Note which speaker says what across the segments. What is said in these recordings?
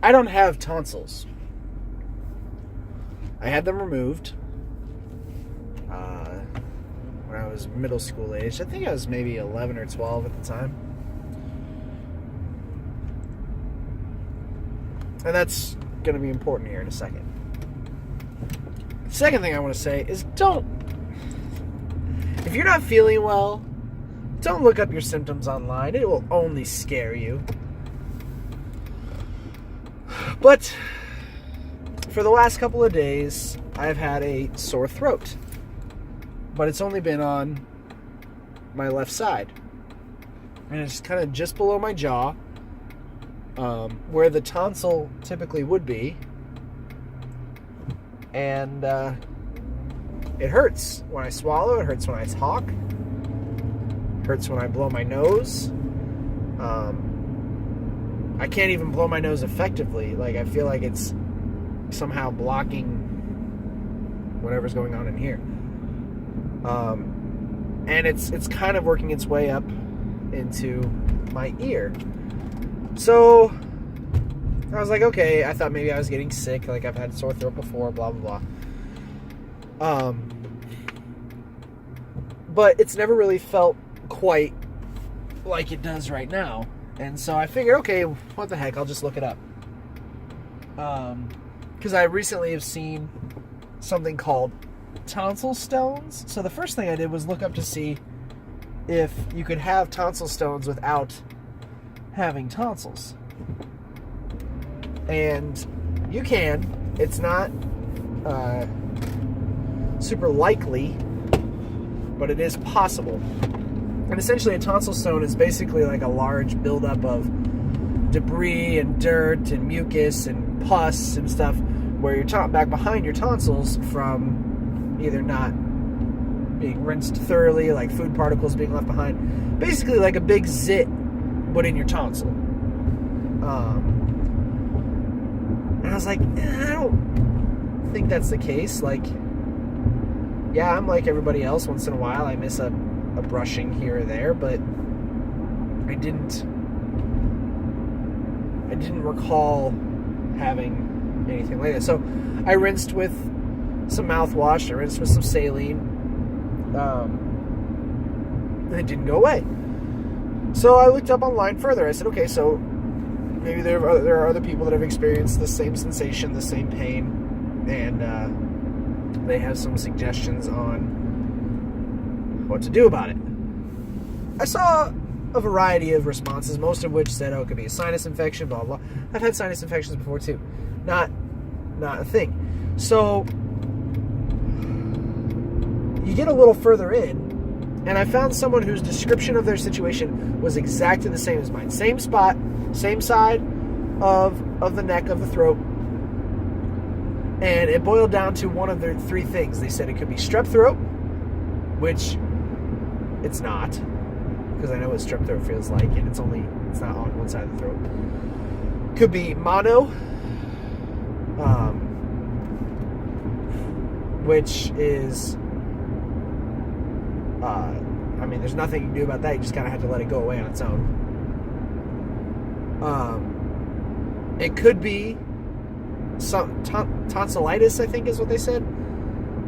Speaker 1: I don't have tonsils. I had them removed when I was middle school age. I think I was maybe 11 or 12 at the time. And that's going to be important here in a second. The second thing I want to say is if you're not feeling well, don't look up your symptoms online. It will only scare you. But for the last couple of days, I've had a sore throat. But it's only been on my left side. And it's kind of just below my jaw, where the tonsil typically would be. And it hurts when I swallow. It hurts when I talk. It hurts when I blow my nose. I can't even blow my nose effectively. Like, I feel like it's somehow blocking whatever's going on in here. And it's kind of working its way up into my ear. So I was like, okay, I thought maybe I was getting sick. Like, I've had sore throat before, blah, blah, blah. But it's never really felt quite like it does right now. And so I figured, okay, what the heck, I'll just look it up. Because I recently have seen something called tonsil stones. So the first thing I did was look up to see if you could have tonsil stones without having tonsils. And you can. It's not super likely, but it is possible. And essentially a tonsil stone is basically like a large buildup of debris and dirt and mucus and pus and stuff where you're back behind your tonsils from either not being rinsed thoroughly, like food particles being left behind. Basically like a big zit, but in your tonsil. And I was like, I don't think that's the case. Like, yeah, I'm like everybody else. Once in a while I miss a brushing here or there, but I didn't recall having anything like that. So I rinsed with some mouthwash, I rinsed with some saline, and it didn't go away. So I looked up online further. I said, okay, so maybe there are other people that have experienced the same sensation, the same pain, and they have some suggestions on what to do about it. I saw a variety of responses, most of which said, oh, it could be a sinus infection, blah, blah. I've had sinus infections before, too. Not a thing. So you get a little further in, and I found someone whose description of their situation was exactly the same as mine. Same spot, same side of the neck, of the throat. And it boiled down to one of their three things. They said it could be strep throat, which it's not, because I know what strep throat feels like, and it's not on one side of the throat. Could be mono, which is, I mean, there's nothing you can do about that. You just kind of have to let it go away on its own. It could be some tonsillitis, I think is what they said.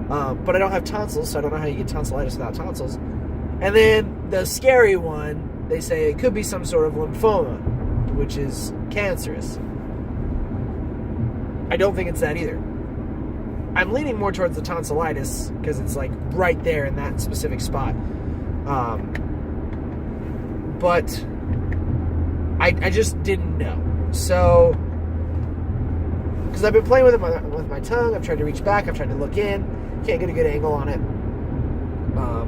Speaker 1: But I don't have tonsils, so I don't know how you get tonsillitis without tonsils. And then the scary one, they say it could be some sort of lymphoma, which is cancerous. I don't think it's that either. I'm leaning more towards the tonsillitis because it's like right there in that specific spot. But I just didn't know. So, because I've been playing with it with my tongue, I've tried to reach back, I've tried to look in, can't get a good angle on it.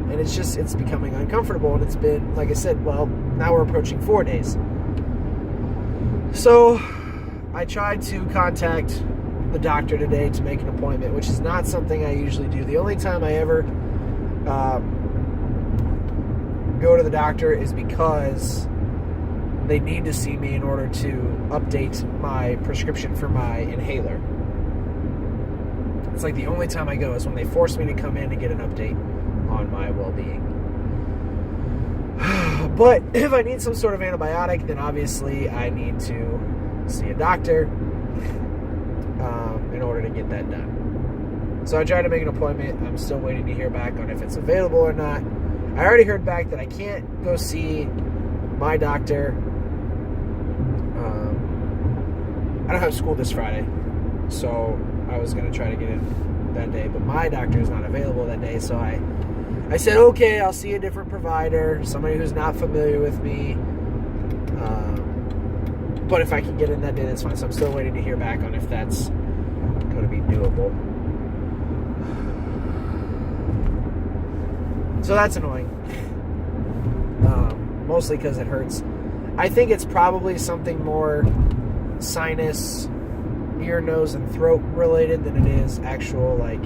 Speaker 1: And it's becoming uncomfortable, and it's been, like I said, well, now we're approaching 4 days. So I tried to contact the doctor today to make an appointment, which is not something I usually do. The only time I ever go to the doctor is because they need to see me in order to update my prescription for my inhaler. It's like the only time I go is when they force me to come in and get an update on my well-being. But if I need some sort of antibiotic, then obviously I need to see a doctor. in order to get that done. So I tried to make an appointment. I'm still waiting to hear back on if it's available or not. I already heard back that I can't go see my doctor. I don't have school this Friday, so I was going to try to get in that day, but my doctor is not available that day, so I said, okay, I'll see a different provider, somebody who's not familiar with me, but if I can get in that day, that's fine. So I'm still waiting to hear back on if that's going to be doable. So that's annoying, mostly because it hurts. I think it's probably something more sinus, ear, nose, and throat related than it is actual like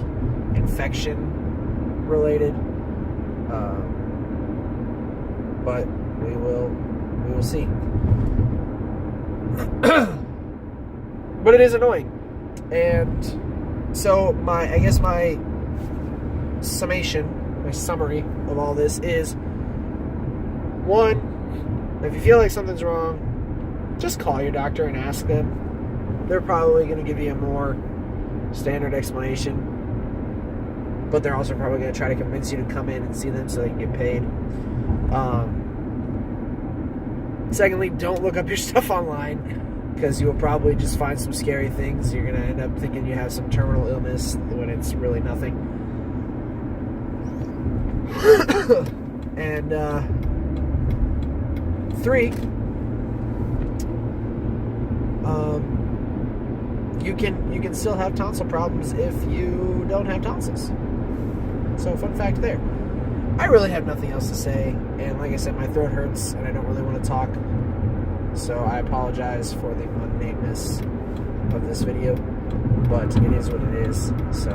Speaker 1: infection related. But we will see. But it is annoying, and so my summary of all this is: one, if you feel like something's wrong, just call your doctor and ask them. They're probably going to give you a more standard explanation, but they're also probably going to try to convince you to come in and see them so they can get paid. Secondly, don't look up your stuff online, because you will probably just find some scary things. You're going to end up thinking you have some terminal illness when it's really nothing. And 3, you can still have tonsil problems if you don't have tonsils. So fun fact there. I really have nothing else to say, and like I said, my throat hurts and I don't really want to talk, so I apologize for the mundaneness of this video, but it is what it is. So